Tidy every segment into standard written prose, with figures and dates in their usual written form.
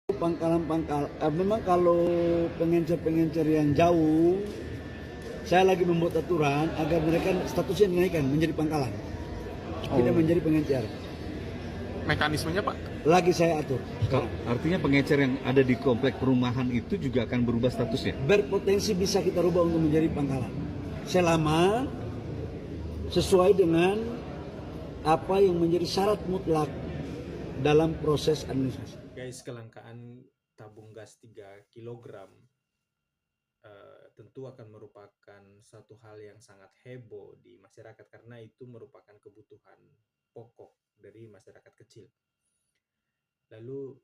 Memang kalau pengencer-pengencer yang jauh, saya lagi membuat aturan agar mereka statusnya dinaikkan menjadi pangkalan, tidak menjadi pengencer. Mekanismenya Pak? Lagi saya atur. Artinya pengecer yang ada di komplek perumahan itu juga akan berubah statusnya? Berpotensi bisa kita rubah untuk menjadi pangkalan, selama sesuai dengan apa yang menjadi syarat mutlak dalam proses administrasi. Guys, kelangkaan tabung gas 3 kg tentu akan merupakan satu hal yang sangat heboh di masyarakat karena itu merupakan kebutuhan pokok dari masyarakat kecil. Lalu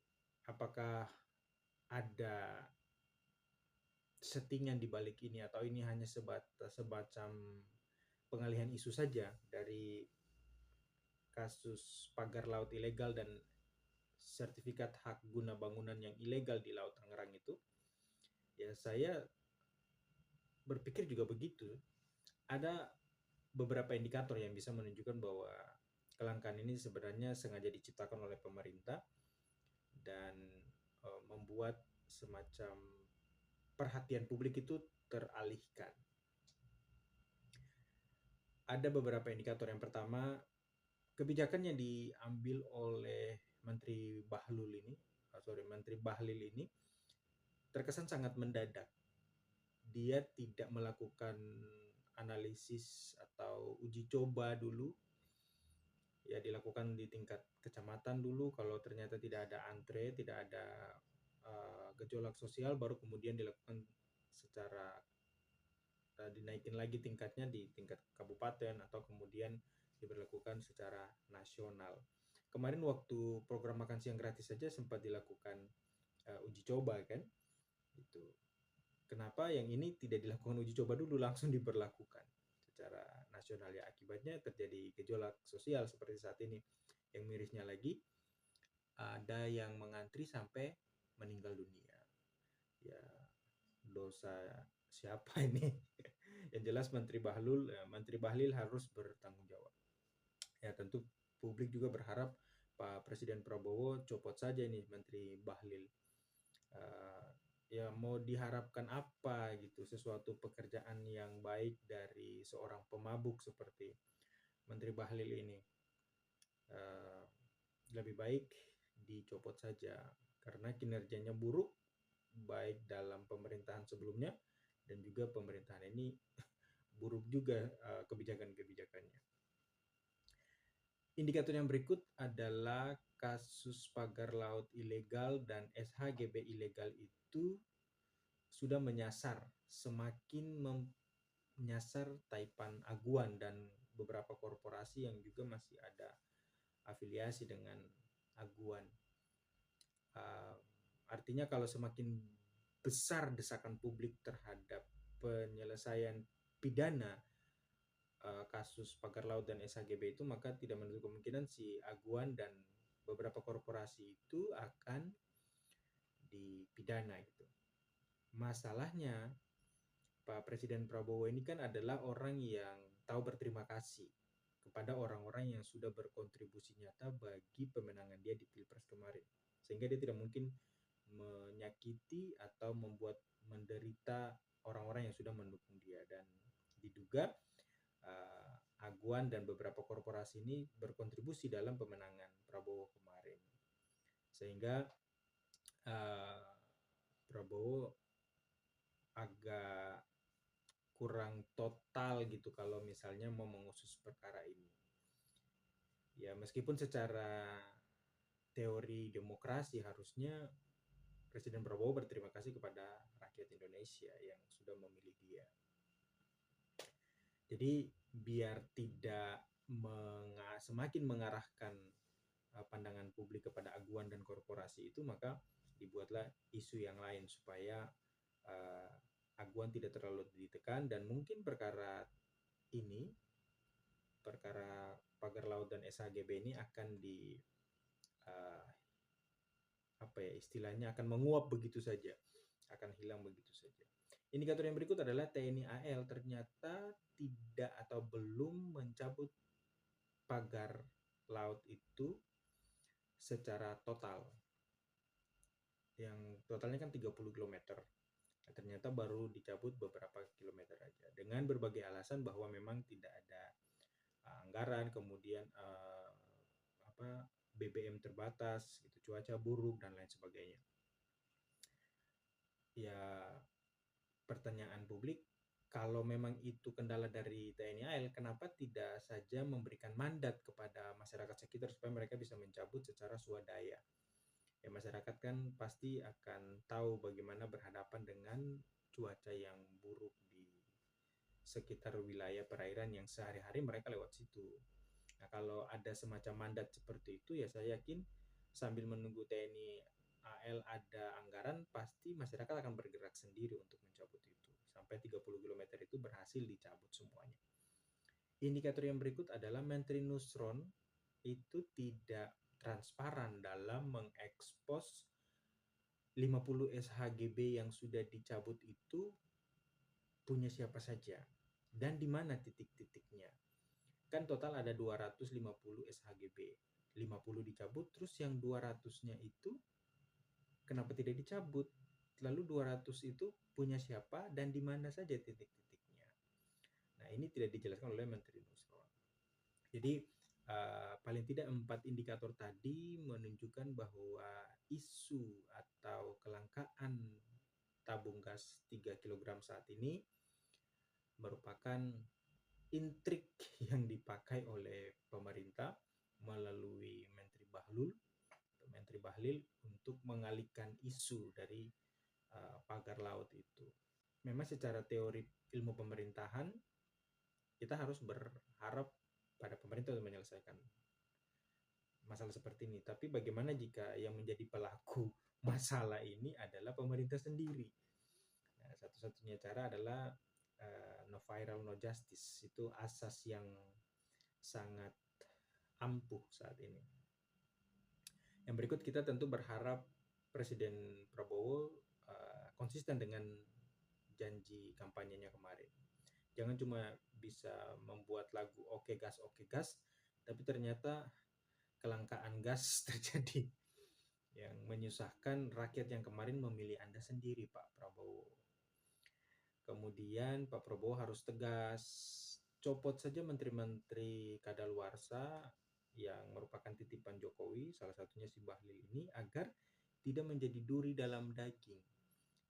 apakah ada settingan di balik ini atau ini hanya semacam pengalihan isu saja dari kasus pagar laut ilegal dan sertifikat hak guna bangunan yang ilegal di Laut Tangerang itu? Ya, saya berpikir juga begitu. Ada beberapa indikator yang bisa menunjukkan bahwa kelangkaan ini sebenarnya sengaja diciptakan oleh pemerintah dan membuat semacam perhatian publik itu teralihkan. Ada beberapa indikator. Yang pertama, kebijakan yang diambil oleh Menteri Bahlil ini terkesan sangat mendadak. Dia tidak melakukan analisis atau uji coba dulu. Ya, dilakukan di tingkat kecamatan dulu. Kalau ternyata tidak ada antre, tidak ada gejolak sosial, baru kemudian dilakukan secara dinaikin lagi tingkatnya di tingkat kabupaten atau kemudian diberlakukan secara nasional. Kemarin waktu program makan siang gratis saja sempat dilakukan uji coba kan, itu. Kenapa yang ini tidak dilakukan uji coba dulu, langsung diberlakukan secara nasional? Ya, akibatnya terjadi gejolak sosial seperti saat ini. Yang mirisnya lagi, ada yang mengantri sampai meninggal dunia. Ya, dosa siapa ini? Yang jelas Menteri Bahlil harus bertanggung jawab. Ya, tentu publik juga berharap Pak Presiden Prabowo copot saja ini Menteri Bahlil. Ya, mau diharapkan apa gitu, sesuatu pekerjaan yang baik dari seorang pemabuk seperti Menteri Bahlil ini. Lebih baik dicopot saja karena kinerjanya buruk baik dalam pemerintahan sebelumnya dan juga pemerintahan ini buruk juga kebijakan-kebijakannya. Indikator yang berikut adalah kasus pagar laut ilegal dan SHGB ilegal itu sudah semakin menyasar Taipan Aguan dan beberapa korporasi yang juga masih ada afiliasi dengan Aguan. Artinya kalau semakin besar desakan publik terhadap penyelesaian pidana kasus pagar laut dan SHGB itu, maka tidak menutup kemungkinan si Aguan dan beberapa korporasi itu akan dipidana gitu. Masalahnya Pak Presiden Prabowo ini kan adalah orang yang tahu berterima kasih kepada orang-orang yang sudah berkontribusi nyata bagi pemenangan dia di Pilpres kemarin. Sehingga dia tidak mungkin menyakiti atau membuat menderita orang-orang yang sudah mendukung dia. Dan diduga Aguan dan beberapa korporasi ini berkontribusi dalam pemenangan Prabowo kemarin. Sehingga Prabowo agak kurang total gitu kalau misalnya mau mengusut perkara ini. Ya, meskipun secara teori demokrasi harusnya Presiden Prabowo berterima kasih kepada rakyat Indonesia yang sudah memilih dia. Jadi biar tidak semakin mengarahkan pandangan publik kepada Aguan dan korporasi itu, maka dibuatlah isu yang lain supaya Aguan tidak terlalu ditekan, dan mungkin perkara pagar laut dan SHGB ini akan istilahnya akan menguap begitu saja, akan hilang begitu saja. Indikator yang berikut adalah TNI AL ternyata tidak atau belum mencabut pagar laut itu secara total. yang totalnya kan 30 km. Nah, ternyata baru dicabut beberapa kilometer aja dengan berbagai alasan bahwa memang tidak ada anggaran, kemudian BBM terbatas, gitu, cuaca buruk dan lain sebagainya. Ya, pertanyaan publik, kalau memang itu kendala dari TNI AL, kenapa tidak saja memberikan mandat kepada masyarakat sekitar supaya mereka bisa mencabut secara swadaya? Ya, masyarakat kan pasti akan tahu bagaimana berhadapan dengan cuaca yang buruk di sekitar wilayah perairan yang sehari-hari mereka lewat situ. Nah, kalau ada semacam mandat seperti itu, ya saya yakin sambil menunggu TNI AL ada anggaran, pasti masyarakat akan bergerak sendiri untuk mencabut itu. Sampai 30 km itu berhasil dicabut semuanya. Indikator yang berikut adalah Menteri Nusron itu tidak transparan dalam mengekspos 50 SHGB yang sudah dicabut itu punya siapa saja dan di mana titik-titiknya. Kan total ada 250 SHGB. 50 dicabut, terus yang 200-nya itu kenapa tidak dicabut? Lalu 200 itu punya siapa dan di mana saja titik-titiknya. Nah, ini tidak dijelaskan oleh Menteri Nusron. Jadi paling tidak 4 indikator tadi menunjukkan bahwa isu atau kelangkaan tabung gas 3 kg saat ini merupakan intrik yang dipakai oleh pemerintah melalui Menteri Bahlil untuk mengalihkan isu dari pagar laut itu. Memang secara teori ilmu pemerintahan kita harus berharap pada pemerintah untuk menyelesaikan masalah seperti ini. Tapi bagaimana jika yang menjadi pelaku masalah ini adalah pemerintah sendiri? Nah, satu-satunya cara adalah no viral no justice. Itu asas yang sangat ampuh saat ini. Yang berikut, kita tentu berharap Presiden Prabowo konsisten dengan janji kampanyenya kemarin. Jangan cuma bisa membuat lagu oke gas, tapi ternyata kelangkaan gas terjadi yang menyusahkan rakyat yang kemarin memilih Anda sendiri, Pak Prabowo. Kemudian Pak Prabowo harus tegas, copot saja menteri-menteri kadaluarsa yang merupakan titipan Jokowi, salah satunya si Bahlil ini, agar tidak menjadi duri dalam daging,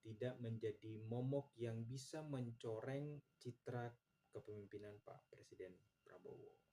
tidak menjadi momok yang bisa mencoreng citra kepemimpinan Pak Presiden Prabowo.